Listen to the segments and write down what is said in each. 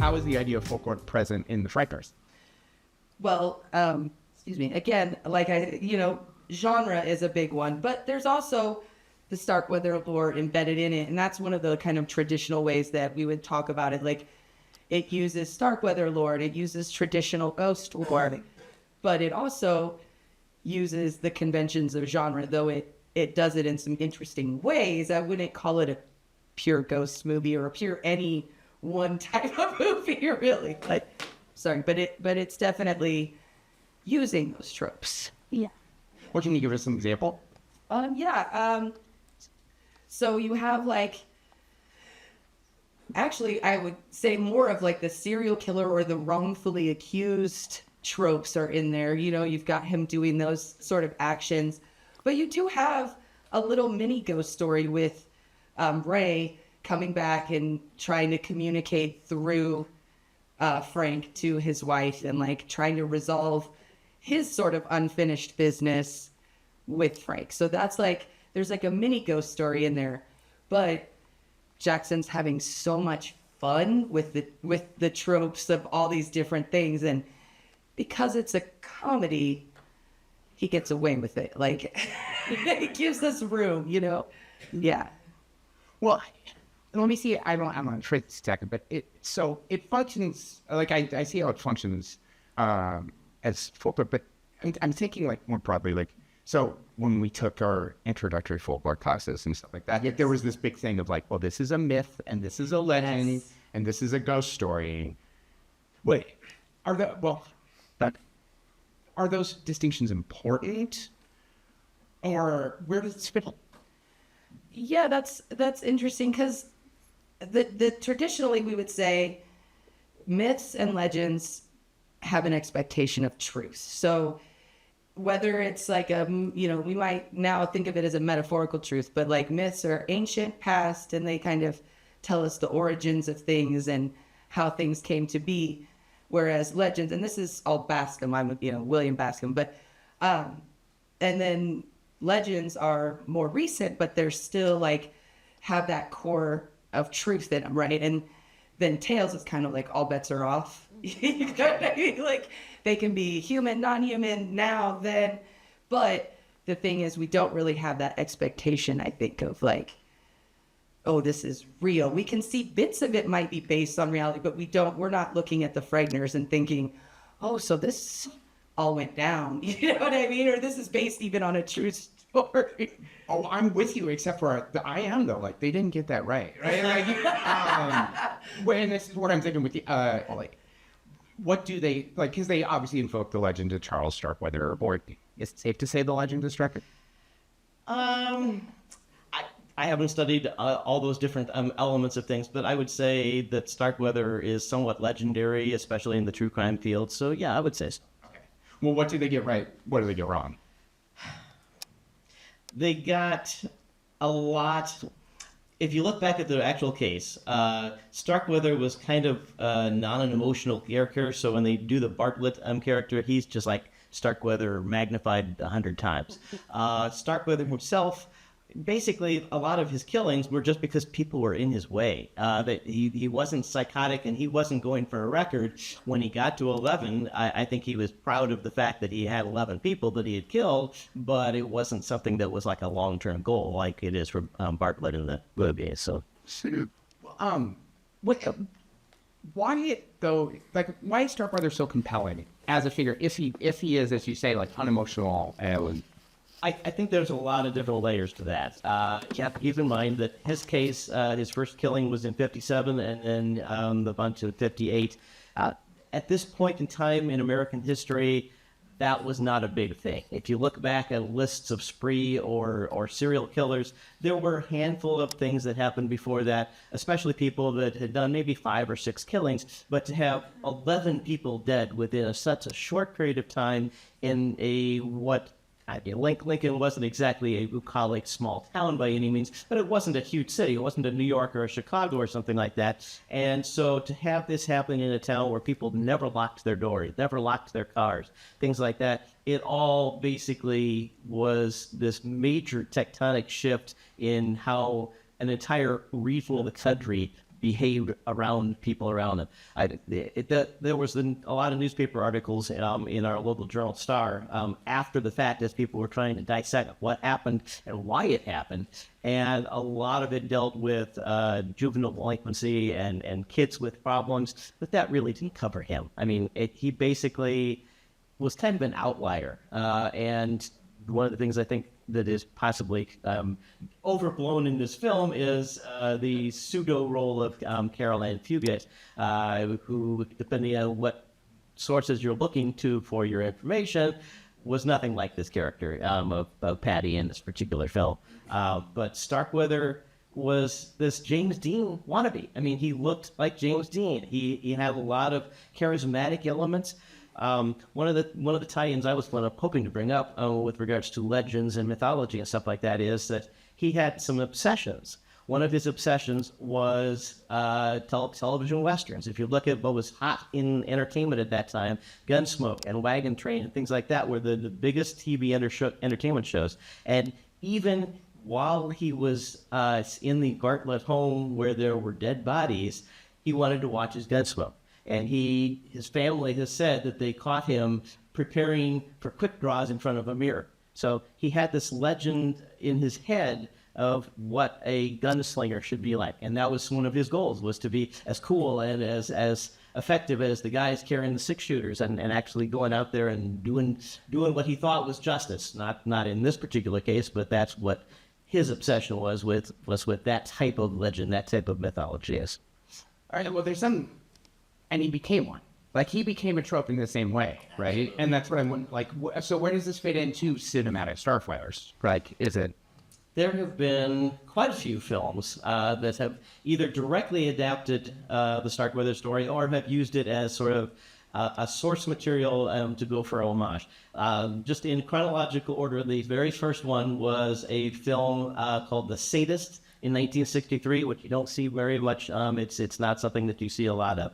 how is the idea of folklore present in the Frighteners? Well, excuse me. Again, genre is a big one, but there's also the Starkweather lore embedded in it, and that's one of the kind of traditional ways that we would talk about it. Like, it uses Starkweather lore, and it uses traditional ghost lore, but it also uses the conventions of genre, though it does it in some interesting ways. I wouldn't call it a pure ghost movie or a pure any one type of movie, really. But it's definitely using those tropes. Yeah. What can you give us an example? So you have actually, I would say more of the serial killer or the wrongfully accused tropes are in there. You've got him doing those sort of actions, but you do have a little mini ghost story with Ray coming back and trying to communicate through Frank to his wife and trying to resolve his sort of unfinished business with Frank. So that's there's a mini ghost story in there, but Jackson's having so much fun with the tropes of all these different things, and because it's a comedy, he gets away with it. It gives us room, Yeah. Well, let me see. I'm on a second, but it functions I see how it functions as folklore, but I'm thinking more broadly. So when we took our introductory folklore classes and stuff like that, yes, there was this big thing of well, this is a myth and this is a legend, yes, and this is a ghost story. Wait, are those distinctions important, or where does it fit? Yeah, that's interesting, because the traditionally we would say myths and legends have an expectation of truth. So whether it's we might now think of it as a metaphorical truth, but myths are ancient past, and they kind of tell us the origins of things and how things came to be. Whereas legends, and this is all Bascom, I'm William Bascom, but and then legends are more recent, but they're still have that core of truth in them, right? And then tales is kind of all bets are off. You know what I mean? They can be human, non-human, now, then, but the thing is, we don't really have that expectation, I think, of oh, this is real. We can see bits of it might be based on reality, but we're not looking at the Frighteners and thinking, oh, so this all went down. You know what I mean? Or this is based even on a true story. Oh, I'm with you, except for I am, though. They didn't get that right? And this is what I'm thinking with the, what do they, because they obviously invoke the legend of Charles Starkweather, or is it safe to say the legend of Starkweather? I haven't studied all those different elements of things, but I would say that Starkweather is somewhat legendary, especially in the true crime field. So yeah, I would say so. Okay. Well, what do they get right? What do they get wrong? They got a lot. If you look back at the actual case, Starkweather was kind of not an emotional character. So when they do the Bartlett character, he's just like Starkweather magnified 100 times. Starkweather himself, basically, a lot of his killings were just because people were in his way. That he wasn't psychotic, and he wasn't going for a record. When he got to 11, I think he was proud of the fact that he had 11 people that he had killed, but it wasn't something that was a long-term goal like it is for Bartlett in the movie. So, why though? Why is Starkweather so compelling as a figure? If he is, as you say, unemotional and I think there's a lot of different layers to that. You have to keep in mind that his case, his first killing was in 57, and then the bunch in 58. At this point in time in American history, that was not a big thing. If you look back at lists of spree or serial killers, there were a handful of things that happened before that, especially people that had done maybe 5 or 6 killings, but to have 11 people dead within such a short period of time in Lincoln wasn't exactly a bucolic small town by any means, but it wasn't a huge city. It wasn't a New York or a Chicago or something like that. And so to have this happen in a town where people never locked their doors, never locked their cars, things like that, it all basically was this major tectonic shift in how an entire region of the country behaved around people around him. There was a lot of newspaper articles in our local Journal Star after the fact, as people were trying to dissect what happened and why it happened. And a lot of it dealt with juvenile delinquency and kids with problems, but that really didn't cover him. I mean, he basically was kind of an outlier. And one of the things I think that is possibly overblown in this film is the pseudo role of Carol Ann Fugit, who, depending on what sources you're looking to for your information, was nothing like this character of Patty in this particular film. But Starkweather was this James Dean wannabe. I mean, he looked like James Dean. He had a lot of charismatic elements. One of the tie-ins I was hoping to bring up with regards to legends and mythology and stuff like that is that he had some obsessions. One of his obsessions was television westerns. If you look at what was hot in entertainment at that time, Gunsmoke and Wagon Train and things like that were the biggest TV entertainment shows. And even while he was in the Gartlett home where there were dead bodies, he wanted to watch his Gunsmoke. And his family has said that they caught him preparing for quick draws in front of a mirror. So he had this legend in his head of what a gunslinger should be like. And that was one of his goals, was to be as cool and as effective as the guys carrying the 6-shooters and actually going out there and doing what he thought was justice. Not in this particular case, but that's what his obsession was with that type of legend, that type of mythology is. All right, well, there's some... And he became one. Like, he became a trope in the same way, right? And that's what I'm like. So where does this fit into cinematic Starfighters? Like, is it? There have been quite a few films that have either directly adapted the Starkweather story or have used it as sort of a source material to go for homage. Just in chronological order, the very first one was a film called The Sadist in 1963, which you don't see very much. It's not something that you see a lot of.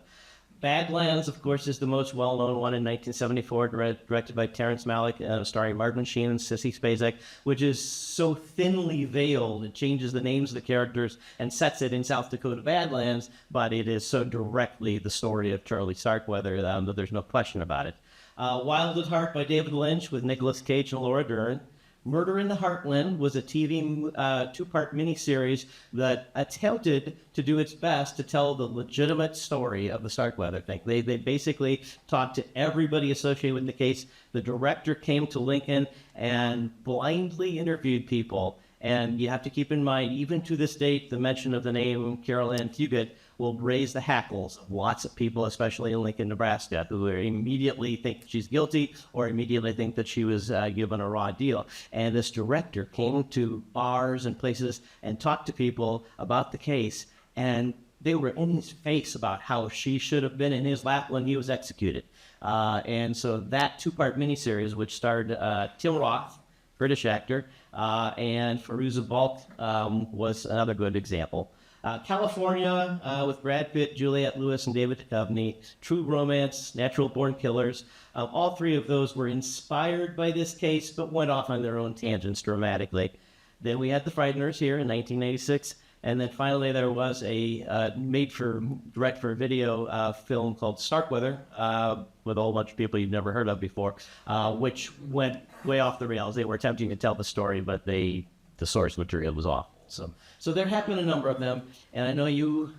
Badlands, of course, is the most well-known one in 1974, directed by Terrence Malick, starring Martin Sheen and Sissy Spacek, which is so thinly veiled. It changes the names of the characters and sets it in South Dakota Badlands, but it is so directly the story of Charlie Starkweather that there's no question about it. Wild at Heart by David Lynch with Nicolas Cage and Laura Dern. Murder in the Heartland was a TV two-part miniseries that attempted to do its best to tell the legitimate story of the Starkweather thing. They basically talked to everybody associated with the case. The director came to Lincoln and blindly interviewed people. And you have to keep in mind, even to this date, the mention of the name Carol Ann Fugit will raise the hackles of lots of people, especially in Lincoln, Nebraska, who immediately think she's guilty or immediately think that she was given a raw deal. And this director came to bars and places and talked to people about the case, and they were in his face about how she should have been in his lap when he was executed. And so that two-part miniseries, which starred Tim Roth, British actor, and Fairuza Balk was another good example. California with Brad Pitt, Juliette Lewis, and David Duchovny, True Romance, Natural Born Killers. All three of those were inspired by this case, but went off on their own tangents dramatically. Then we had The Frighteners here in 1986. And then finally, there was a direct-for-video film called Starkweather with a whole bunch of people you've never heard of before, which went way off the rails. They were attempting to tell the story, but the source material was off. So there have been a number of them, and I know you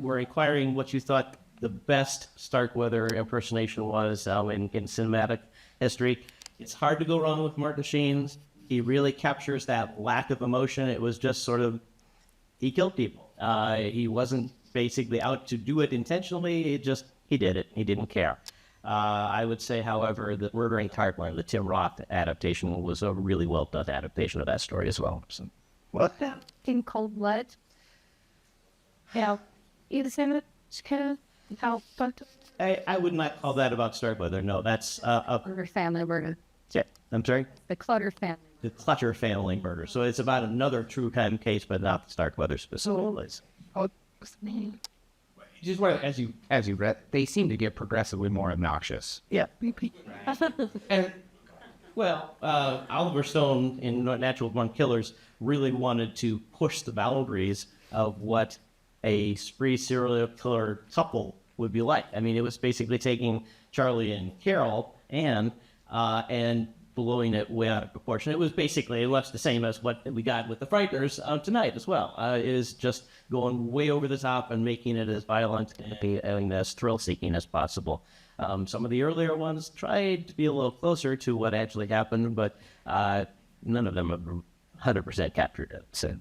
were inquiring what you thought the best Starkweather impersonation was in cinematic history. It's hard to go wrong with Martin Sheen. He really captures that lack of emotion. It was just sort of, he killed people. He wasn't basically out to do it intentionally. He did it. He didn't care. I would say, however, that Murder in the Heartland, the Tim Roth adaptation, was a really well done adaptation of that story as well. So, What? In Cold Blood. Yeah. Either same kind of how but I would not call that about Starkweather. No, that's Clutter family murder. yeah. I'm sorry. The Clutter family. The Clutter family murder. So it's about another true crime case, but not the Starkweather specifically. Oh, just what as you read, they seem to get progressively more obnoxious. Yeah. And Well, Oliver Stone in Natural Born Killers really wanted to push the boundaries of what a spree serial killer couple would be like. I mean, it was basically taking Charlie and Carol and blowing it way out of proportion. It was basically much the same as what we got with the Frighteners tonight as well. It is just going way over the top and making it as violent and as thrill-seeking as possible. Some of the earlier ones tried to be a little closer to what actually happened, but none of them have 100% captured it. So.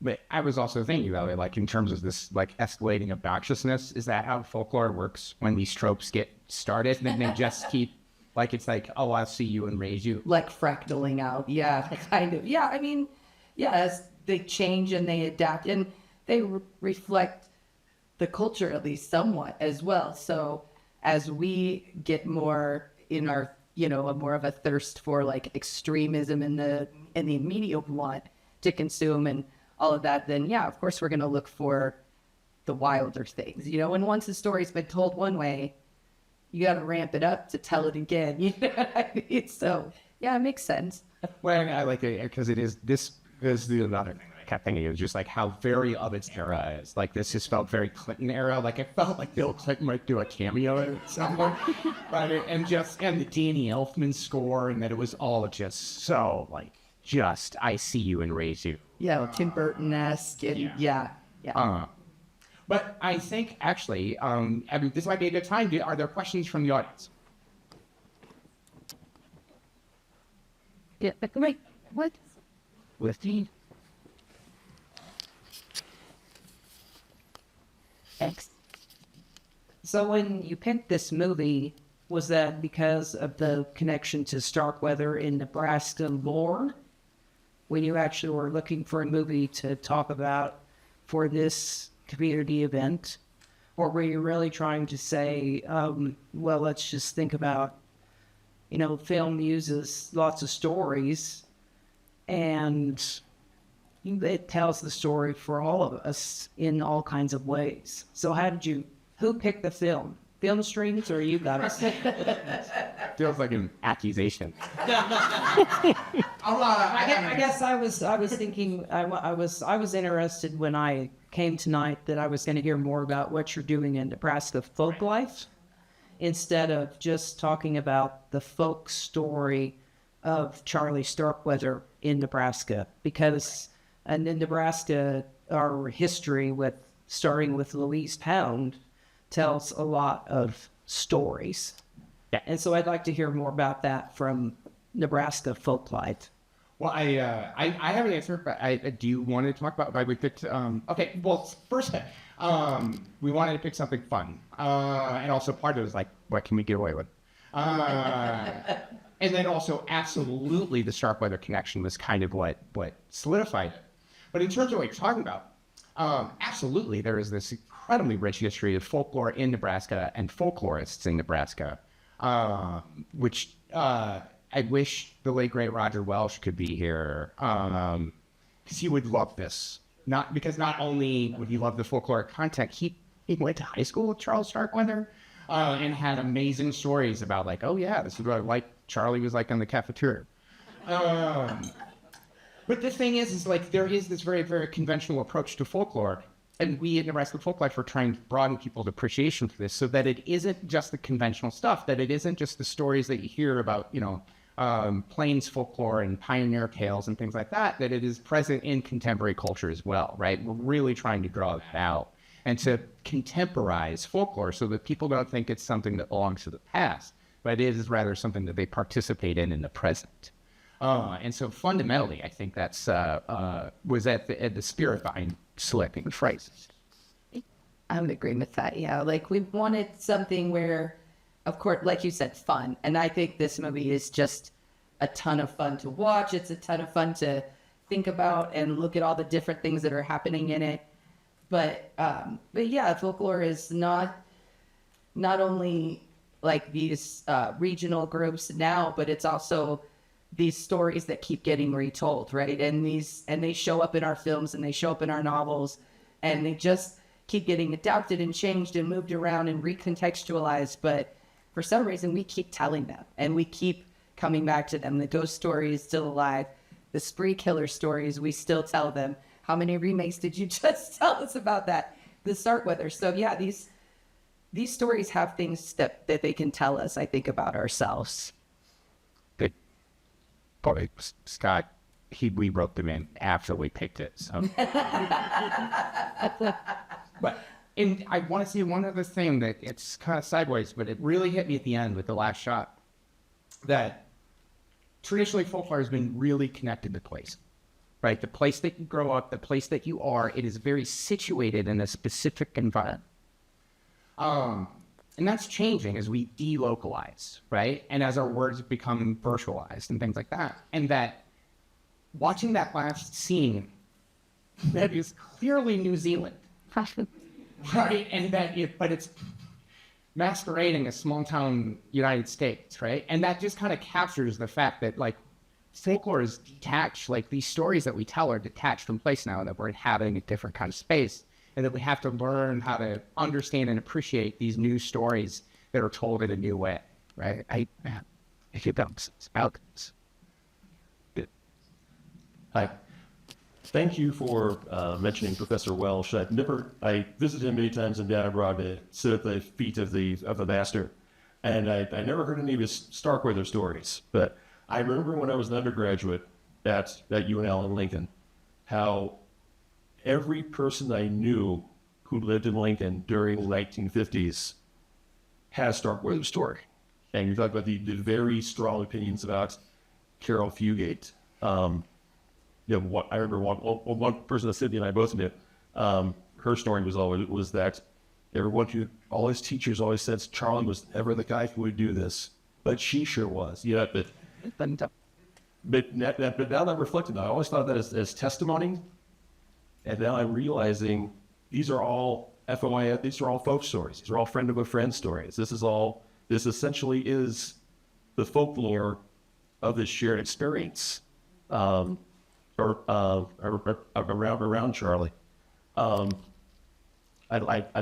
But I was also thinking about it, like in terms of this, like escalating obnoxiousness. Is that how folklore works when these tropes get started, and then they just keep, like it's like, oh, I'll see you and raise you. Like fractaling out. Yeah, kind of. Yeah, I mean, yeah, as they change and they adapt and they reflect the culture at least somewhat as well. So as we get more in our, a more of a thirst for like extremism in the immediate want to consume and all of that, then yeah, of course we're going to look for the wilder things, and once the story's been told one way, you got to ramp it up to tell it again. So yeah, it makes sense. Well, I like it because this is the other thing that I kept thinking. It was just like how very of its era is. Like this just felt very Clinton era. Like it felt like Bill Clinton might do a cameo somewhere, right? And the Danny Elfman score, and that it was all just so like I see you and raise you. Yeah, Tim Burton-esque. And yeah. But I think actually, this might be a good time. Are there questions from the audience? Yeah, but wait, what? With me? Thanks. So when you picked this movie, was that because of the connection to Starkweather in Nebraska lore? When you actually were looking for a movie to talk about for this community event? Or were you really trying to say, well, let's just think about, film uses lots of stories and it tells the story for all of us in all kinds of ways. So who picked the film? Film strings or you guys? Feels like an accusation. I guess I was thinking I was interested when I came tonight that I was going to hear more about what you're doing in Nebraska Folklife instead of just talking about the folk story of Charlie Starkweather in Nebraska, because in Nebraska our history starting with Louise Pound tells a lot of stories. Yeah. And so I'd like to hear more about that from Nebraska Folklife. Well, I have an answer, but do you want to talk about why we picked? Okay, well, first, we wanted to pick something fun, and also part of it was like, what can we get away with? And then also, absolutely, the Starkweather connection was kind of what solidified it. But in terms of what you're talking about, absolutely, there is this incredibly rich history of folklore in Nebraska and folklorists in Nebraska, which I wish the late great Roger Welsh could be here, because he would love this. Not only would he love the folkloric content, he went to high school with Charles Starkweather, and had amazing stories about like, oh yeah, this is what like Charlie was like in the cafeteria. But the thing is like there is this very, very conventional approach to folklore. And we at Nebraska Folklife are trying to broaden people's appreciation for this so that it isn't just the conventional stuff, that it isn't just the stories that you hear about, plains folklore and pioneer tales and things like that, that it is present in contemporary culture as well, right? We're really trying to draw that out and to contemporize folklore so that people don't think it's something that belongs to the past, but it is rather something that they participate in the present. And so fundamentally, I think that's was at the spirit behind selecting the phrases. I'm agreeing with that. Yeah, like we wanted something where, of course, like you said, fun. And I think this movie is just a ton of fun to watch. It's a ton of fun to think about and look at all the different things that are happening in it. But yeah, folklore is not only like these regional groups now, but it's also these stories that keep getting retold, right? And they show up in our films and they show up in our novels, and they just keep getting adapted and changed and moved around and recontextualized. But for some reason, we keep telling them and we keep coming back to them. The ghost story is still alive. The spree killer stories, we still tell them. how many remakes did you just tell us about that? The Starkweather. So yeah, these stories have things that they can tell us, I think, about ourselves. Good. Boy, Scott, we wrote them in after we picked it. So. But and I want to say one other thing that it's kind of sideways, but it really hit me at the end with the last shot. That traditionally folklore has been really connected to place, right? The place that you grow up, the place that you are, it is very situated in a specific environment. And that's changing as we delocalize, right? And as our words become virtualized and things like that. And that watching that last scene, that is clearly New Zealand, right? And that but it's masquerading as small town United States, right? And that just kind of captures the fact that like folklore is detached, like these stories that we tell are detached from place now, that we're inhabiting a different kind of space, and that we have to learn how to understand and appreciate these new stories that are told in a new way, right? I keep that about this. Hi. Thank you for mentioning Professor Welsh. I visited him many times in down abroad to sit at the feet of the master, and I never heard any of his Starkweather stories. But I remember when I was an undergraduate at UNL in Lincoln, how every person I knew who lived in Lincoln during the 1950s has Starkweather story. And you talk about the very strong opinions about Carol Fugate. I remember one person that Cynthia and I both knew. Her story was that all his teachers always said Charlie was never the guy who would do this, but she sure was. Yeah, but now that I'm reflecting, I always thought of that as testimony, and now I'm realizing these are all FOI. These are all folk stories. These are all friend of a friend stories. This essentially is the folklore of this shared experience. Around Charlie. I'd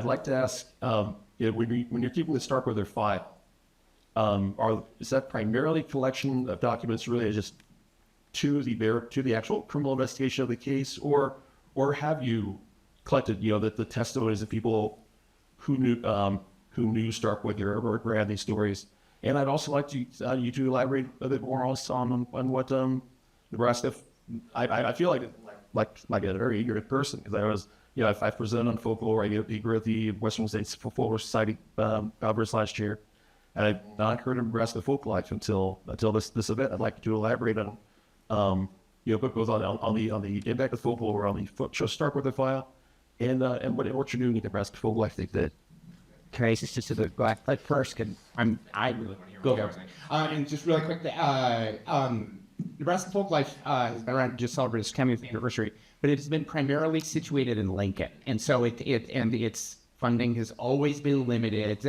like to ask, when you're keeping the Starkweather file, is that primarily collection of documents related just to the actual criminal investigation of the case, or have you collected the testimonies of people who knew Starkweather or had these stories? And I'd also like you to elaborate a bit more on what Nebraska. I feel like a very ignorant person, because I was, I presented on folklore. I grew at the Western States Folklore Society conference last year, and I've not heard of Nebraska Folklife until this event. I'd like you to elaborate on, both on the impact of folklore on the Starkweather file, and what you're doing in Nebraska Folklife. Think that. Okay, so just to the like first, I really want to hear what you're saying. And just really quick, Nebraska Folklife has been around, just celebrated its 10th anniversary, but it has been primarily situated in Lincoln, and so its funding has always been limited.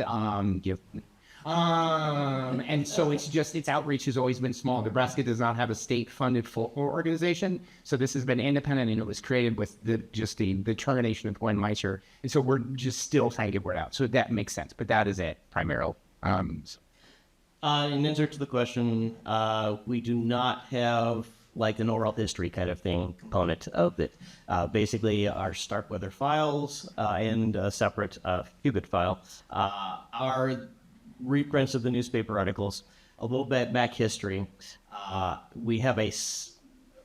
And so its outreach has always been small. Nebraska does not have a state-funded folklore organization, so this has been independent, and it was created with the termination of Glenn Meiser, and so we're just still trying to get word out. So that makes sense, but that is it primarily. In answer to the question, we do not have like an oral history kind of thing component of it. Basically, our Starkweather files and a separate Fugate file are reprints of the newspaper articles. A little bit back history. We have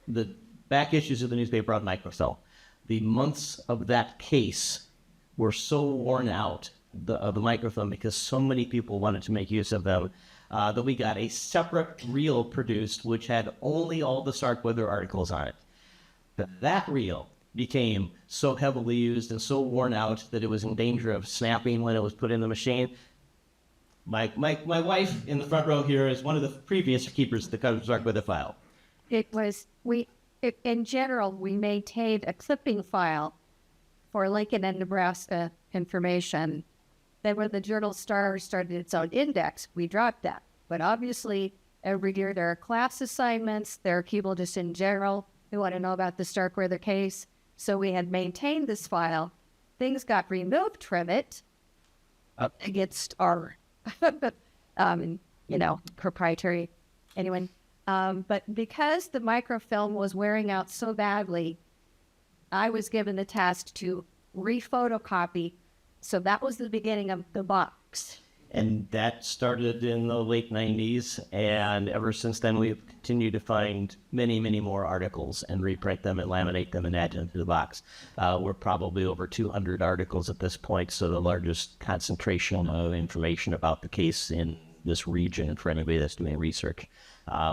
the back issues of the newspaper on microfilm. The months of that case were so worn out of the microfilm, because so many people wanted to make use of them, that we got a separate reel produced which had only all the Starkweather articles on it. But that reel became so heavily used and so worn out that it was in danger of snapping when it was put in the machine. My wife in the front row here is one of the previous keepers of the Starkweather file. In general, we maintained a clipping file for Lincoln and Nebraska information. Then when the Journal Star started its own index, we dropped that. But obviously, every year there are class assignments, there are people just in general who want to know about the Starkweather case. So we had maintained this file. Things got removed from it against our, proprietary, anyway. But because the microfilm was wearing out so badly, I was given the task to rephotocopy. So that was the beginning of the box. And that started in the late 90s, and ever since then we've continued to find many, many more articles and reprint them and laminate them and add them to the box. We're probably over 200 articles at this point, so the largest concentration of information about the case in this region for anybody that's doing research.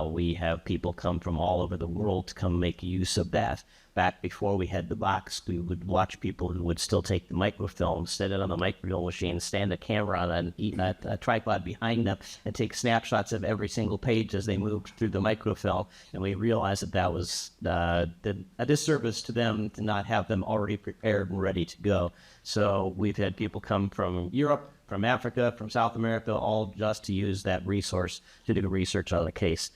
We have people come from all over the world to come make use of that. Back before we had the box, we would watch people who would still take the microfilm, set it on the microfilm machine, stand a camera on a tripod behind them, and take snapshots of every single page as they moved through the microfilm. And we realized that that was a disservice to them to not have them already prepared and ready to go. So we've had people come from Europe, from Africa, from South America, all just to use that resource to do research on the case.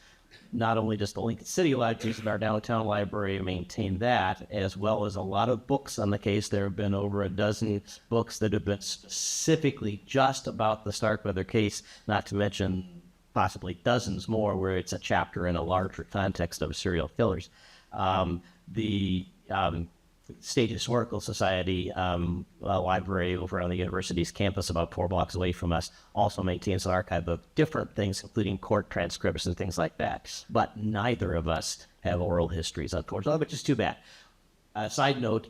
Not only does the Lincoln City Library and our downtown library maintain that, as well as a lot of books on the case. There have been over a dozen books that have been specifically just about the Starkweather case, not to mention possibly dozens more where it's a chapter in a larger context of serial killers. The State Historical Society library over on the university's campus about 4 blocks away from us also maintains an archive of different things, including court transcripts and things like that. But neither of us have oral histories, unfortunately, which is too bad. Side note,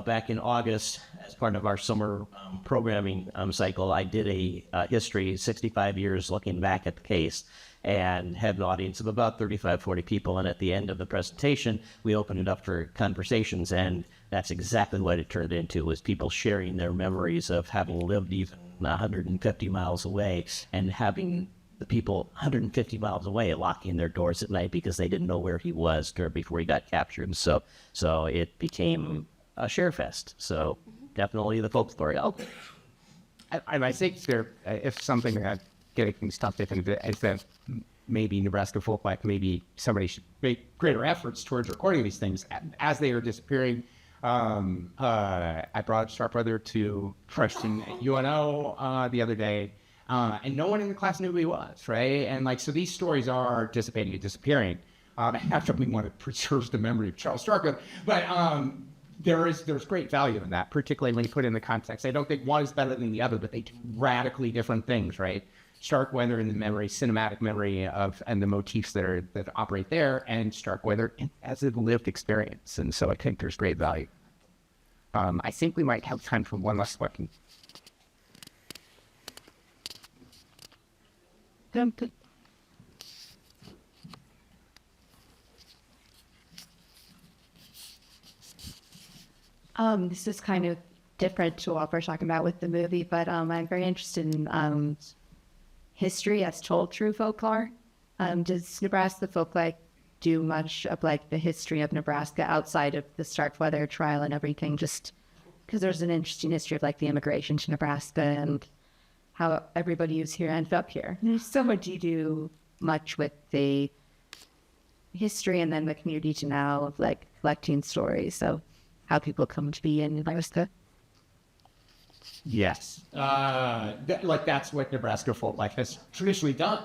back in August, as part of our summer programming cycle, I did a history, 65 years looking back at the case, and had an audience of about 35, 40 people. And at the end of the presentation, we opened it up for conversations. And that's exactly what it turned into, was people sharing their memories of having lived even 150 miles away and having the people 150 miles away locking their doors at night because they didn't know where he was before he got captured. So it became a share fest. So definitely the folklore. And I think there, if something that getting stuff, I think that is that maybe Nebraska Folklife, maybe somebody should make greater efforts towards recording these things as they are disappearing. I brought Starkweather to freshman at UNO the other day, and no one in the class knew who he was, right? And like, so these stories are dissipating and disappearing. After we want to preserve the memory of Charles Starkweather, but there's great value in that, particularly when you put it in the context. I don't think one is better than the other, but they do radically different things, right? Starkweather in the memory, cinematic memory of, and the motifs that operate there, and Starkweather as a lived experience. And so I think there's great value. I think we might have time for one last question. This is kind of different to what we're talking about with the movie, but I'm very interested in history as told through folklore. Does Nebraska Folklife do much of like the history of Nebraska outside of the Starkweather trial and everything? Just because there's an interesting history of like the immigration to Nebraska and how everybody who's here ended up here. So do you do much with the history and then the community to now of like collecting stories? So how people come to be in Nebraska? Yes. That's what Nebraska Folklife has traditionally done.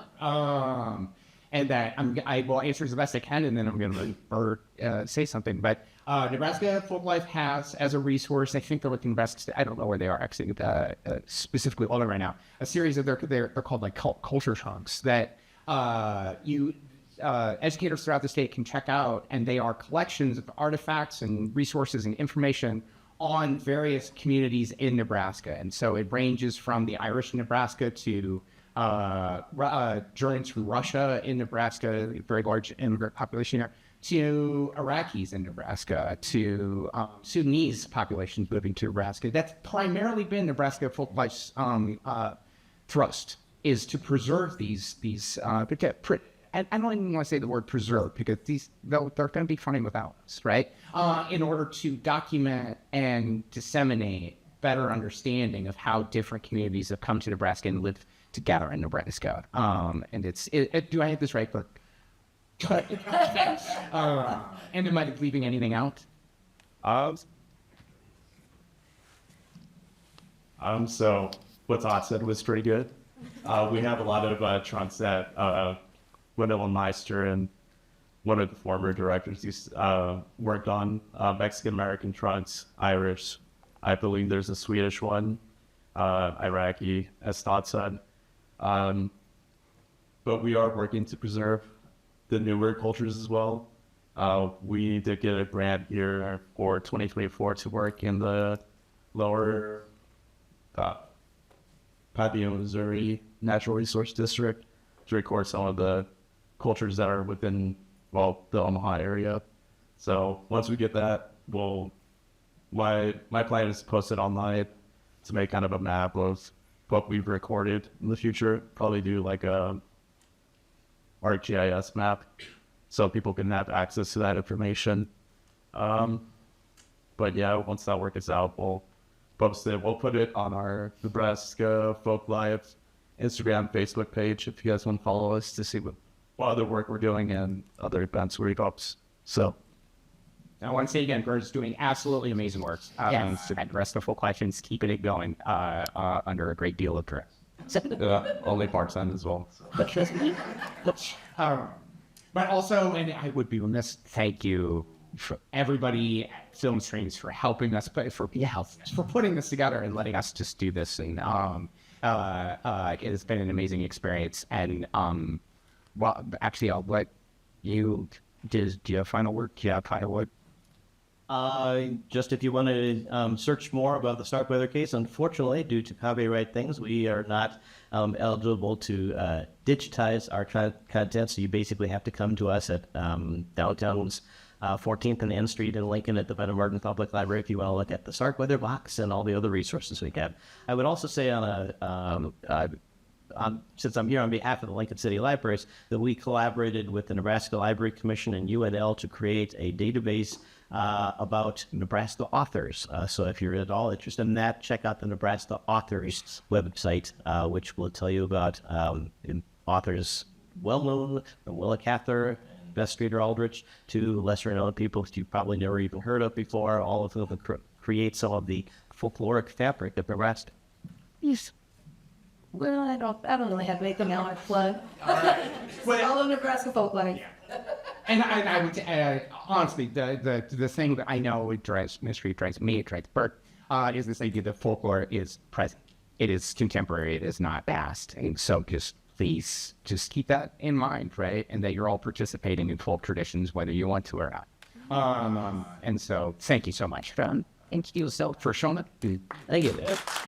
And that I will answer as best I can, and then I'm going to say something. But Nebraska Folklife has, as a resource, I think they're with Nebraska State, I don't know where they are actually, specifically all right now, a series of they're called like culture chunks that educators throughout the state can check out, and they are collections of artifacts and resources and information on various communities in Nebraska. And so it ranges from the Irish in Nebraska to journeys from Russia in Nebraska, a very large immigrant population here, to Iraqis in Nebraska, to Sudanese populations moving to Nebraska. That's primarily been Nebraska Folklife's thrust, is to preserve these and I don't even want to say the word preserve, because they're going to be funny without us, right? In order to document and disseminate better understanding of how different communities have come to Nebraska and live together in Nebraska. And do I have this right? And am I leaving anything out? So what Todd said was pretty good. We have a lot of chunks that Vanilla Meister and one of the former directors. He's worked on Mexican American trunks, Irish. I believe there's a Swedish one, Iraqi, as Todd said. But we are working to preserve the newer cultures as well. We did get a grant here for 2024 to work in the lower Padilla, Missouri Natural Resource District to record some of the cultures that are within, well, the Omaha area. So once we get that, my plan is to post it online to make kind of a map of what we've recorded in the future. Probably do like a ArcGIS map so people can have access to that information. But yeah, once that work is out, we'll post it. We'll put it on our Nebraska Folklife Instagram, Facebook page if you guys want to follow us to see what other work we're doing and other events we're ups. So I want to say again, Bert's doing absolutely amazing work. Yes. And Nebraska Folklife is keeping it going under a great deal of stress. only part-time as well. But also, and I would be remiss, thank you for everybody at Film Streams for helping us, for putting this together and letting us just do this. And it's been an amazing experience. And well, actually, I'll let you. Do you have final word? Yeah, final word. Just if you want to search more about the Starkweather case, unfortunately, due to copyright things, we are not eligible to digitize our content. So you basically have to come to us at downtown's 14th and N Street in Lincoln at the Van Martin Public Library if you want to look at the Starkweather box and all the other resources we have. I would also say since I'm here on behalf of the Lincoln City Libraries, that we collaborated with the Nebraska Library Commission and UNL to create a database about Nebraska authors. So if you're at all interested in that, check out the Nebraska Authors website, which will tell you about authors well-known from Willa Cather, Bess Streeter Aldrich, to lesser-known people you've probably never even heard of before, all of whom create some of the folkloric fabric of Nebraska. Yes. Well, I don't really have anything else to plug. Well, Follow Nebraska Folklife. and I would honestly, the thing that I know it drives mystery, drives me, it drives Bert, is this idea that folklore is present. It is contemporary. It is not past. And so please just keep that in mind, right? And that you're all participating in folk traditions, whether you want to or not. And so thank you so much. Thank you so for showing up. Thank you.